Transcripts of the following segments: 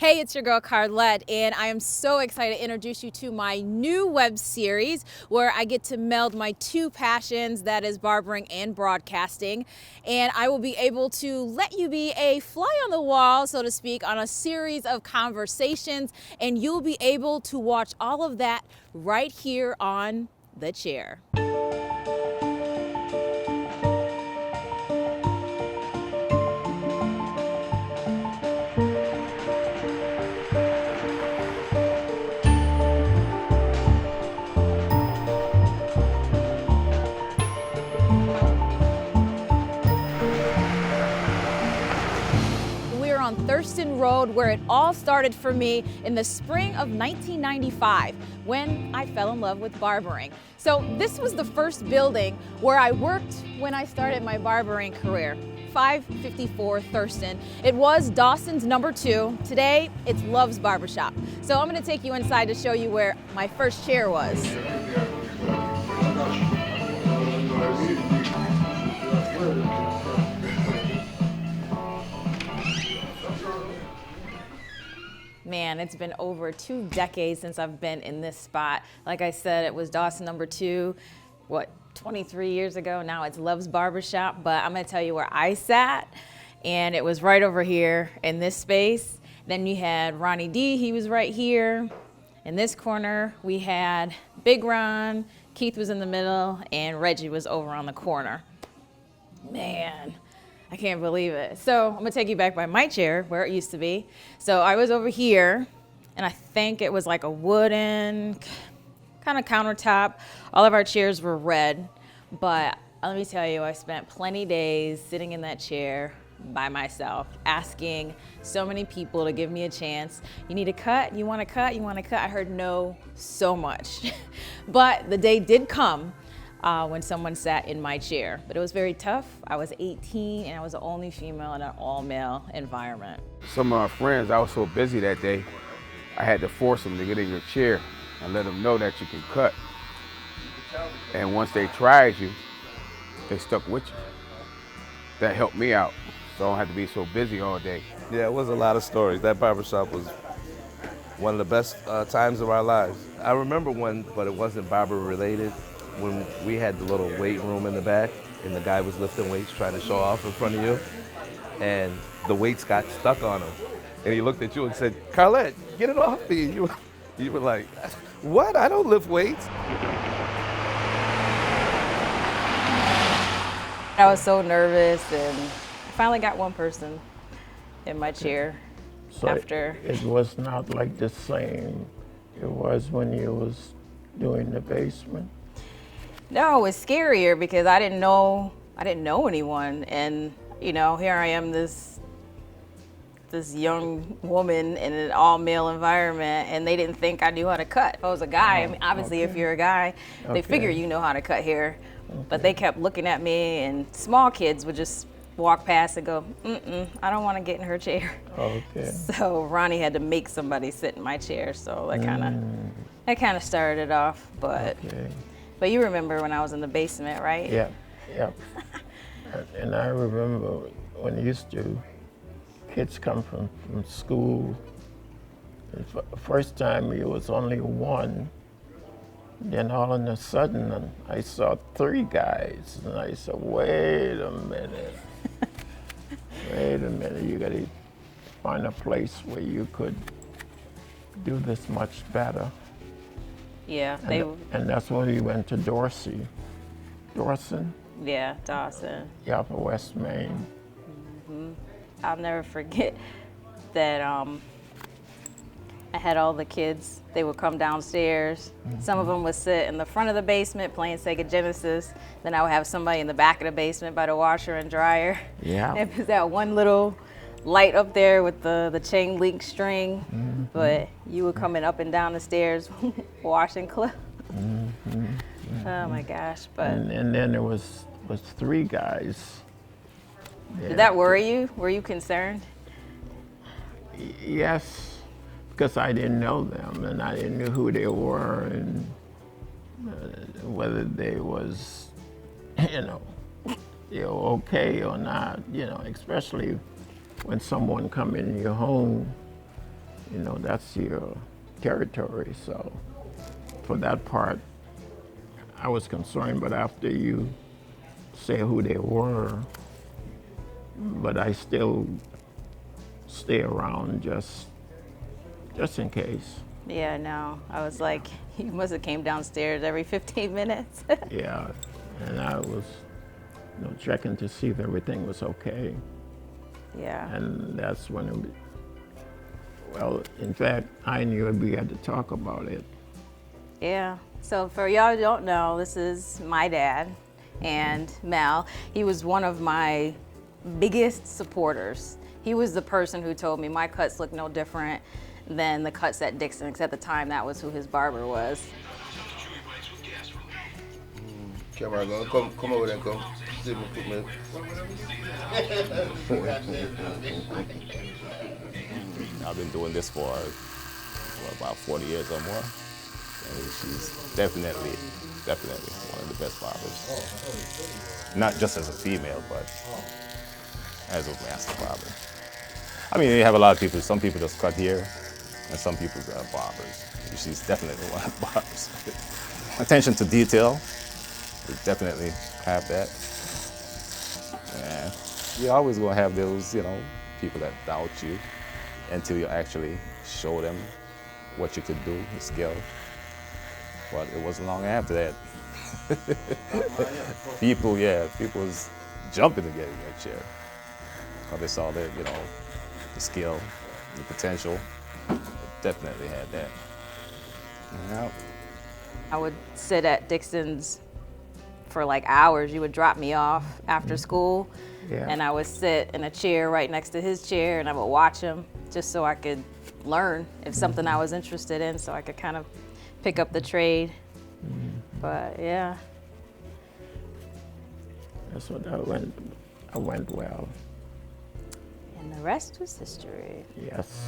Hey, it's your girl Carlette, and I am so excited to introduce you to my new web series where I get to meld my two passions, that is barbering and broadcasting. And I will be able to let you be a fly on the wall, so to speak, on a series of conversations, and you'll be able to watch all of that right here on the chair. On Thurston Rd, where it all started for me in the spring of 1995 when I fell in love with barbering. So this was the first building where I worked when I started my barbering career. 554 Thurston. It was Dawson's number 2. Today, it's Love's Barbershop. So I'm gonna take you inside to show you where my first chair was. Man, it's been over 2 decades since I've been in this spot. Like I said, it was Dawson number 2, 23 years ago. Now it's Love's Barbershop, but I'm gonna tell you where I sat, and it was right over here in this space. Then you had Ronnie D, he was right here. In this corner, we had Big Ron, Keith was in the middle, and Reggie was over on the corner. Man. I can't believe it. So I'm gonna take you back by my chair where it used to be. So I was over here, and I think it was like a wooden kind of countertop. All of our chairs were red, but let me tell you, I spent plenty days sitting in that chair by myself, asking so many people to give me a chance. You need a cut? You want a cut? You want a cut? I heard no so much. But the day did come when someone sat in my chair. But it was very tough. I was 18 and I was the only female in an all-male environment. Some of my friends, I was so busy that day, I had to force them to get in your chair and let them know that you can cut. And once they tried you, they stuck with you. That helped me out, so I don't have to be so busy all day. Yeah, it was a lot of stories. That barbershop was one of the best times of our lives. I remember one, but it wasn't barber related, when we had the little weight room in the back and the guy was lifting weights trying to show off in front of you, and the weights got stuck on him. And he looked at you and said, "Carlette, get it off me." You were like, "What? I don't lift weights." I was so nervous, and I finally got one person in my chair. So after. It was not like the same it was when you was doing the basement? No, it was scarier because I didn't know anyone, and you know, here I am, this young woman in an all-male environment, and they didn't think I knew how to cut. If I was a guy, I mean, obviously, if you're a guy, they figure you know how to cut hair. But they kept looking at me, and small kids would just walk past and go, I don't want to get in her chair. Okay. So Ronnie had to make somebody sit in my chair, so that kind of started it off. But you remember when I was in the basement, right? Yeah. And I remember when kids come from school, and first time it was only one, then all of a sudden I saw 3 guys, and I said, wait a minute, you gotta find a place where you could do this much better. Yeah, and that's when we went to Dawson. Yeah, Dawson. Yeah, for West Main. I'll never forget that I had all the kids, they would come downstairs. Some of them would sit in the front of the basement playing Sega Genesis. Then I would have somebody in the back of the basement by the washer and dryer. Yeah. It was that one little light up there with the chain link string, but you were coming up and down the stairs washing clothes. Oh my gosh! But and then there was 3 guys. Did that worry you? Were you concerned? Yes, because I didn't know them, and I didn't know who they were, and whether they was, okay or not. Especially when someone come in your home you know, that's your territory. So for that part, I was concerned, but after you say who they were, but I still stay around just in case. Yeah, no. I was like, you must have came downstairs every 15 minutes. Yeah, and I was, you know, checking to see if everything was okay. Yeah. And that's when well, in fact, I knew we had to talk about it. Yeah. So for y'all who don't know, this is my dad and Mel. He was one of my biggest supporters. He was the person who told me my cuts look no different than the cuts at Dixon, because at the time that was who his barber was. Camera going, come over there and come. See me, put me. I've been doing this for about 40 years or more. And she's definitely one of the best barbers. Not just as a female, but as a master barber. I mean, you have a lot of people. Some people just cut here, and some people are barbers. She's definitely one of the barbers. Attention to detail, we definitely have that. And you're always gonna have those, you know, people that doubt you until you actually show them what you could do, the skill. But it wasn't long after that. people was jumping to get in that chair. Because they saw that, you know, the skill, the potential. Definitely had that. Yeah. I would sit at Dixon's for like hours. You would drop me off after school, and I would sit in a chair right next to his chair, and I would watch him just so I could learn if something I was interested in, so I could kind of pick up the trade. But yeah. That's what I went well. And the rest was history. Yes.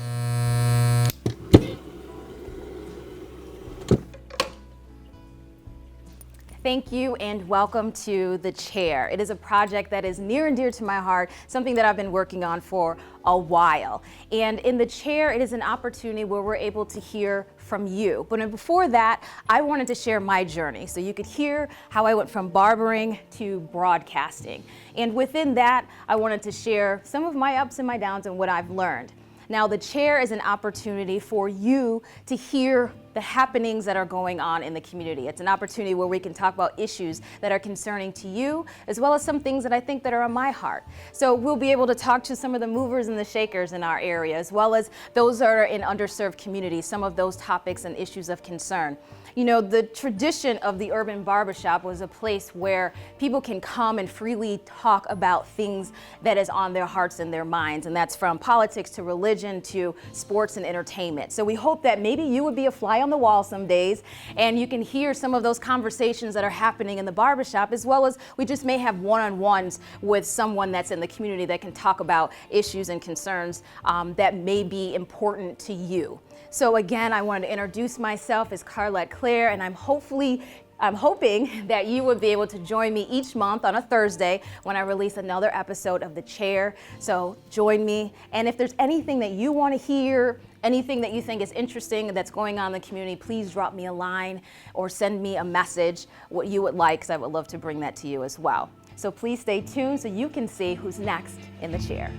Thank you and welcome to The Chair. It is a project that is near and dear to my heart, something that I've been working on for a while. And in The Chair, it is an opportunity where we're able to hear from you. But before that, I wanted to share my journey so you could hear how I went from barbering to broadcasting. And within that, I wanted to share some of my ups and my downs and what I've learned. Now, The Chair is an opportunity for you to hear the happenings that are going on in the community. It's an opportunity where we can talk about issues that are concerning to you, as well as some things that I think that are on my heart. So we'll be able to talk to some of the movers and the shakers in our area, as well as those that are in underserved communities, some of those topics and issues of concern. You know, the tradition of the urban barbershop was a place where people can come and freely talk about things that is on their hearts and their minds, and that's from politics to religion to sports and entertainment. So we hope that maybe you would be a fly on the wall some days, and you can hear some of those conversations that are happening in the barbershop, as well as we just may have one-on-ones with someone that's in the community that can talk about issues and concerns that may be important to you. So again, I wanted to introduce myself as Carlette Claire, and I'm hoping that you would be able to join me each month on a Thursday when I release another episode of The Chair. So join me, and if there's anything that you want to hear, anything that you think is interesting that's going on in the community, please drop me a line or send me a message, what you would like, because I would love to bring that to you as well. So please stay tuned so you can see who's next in The Chair.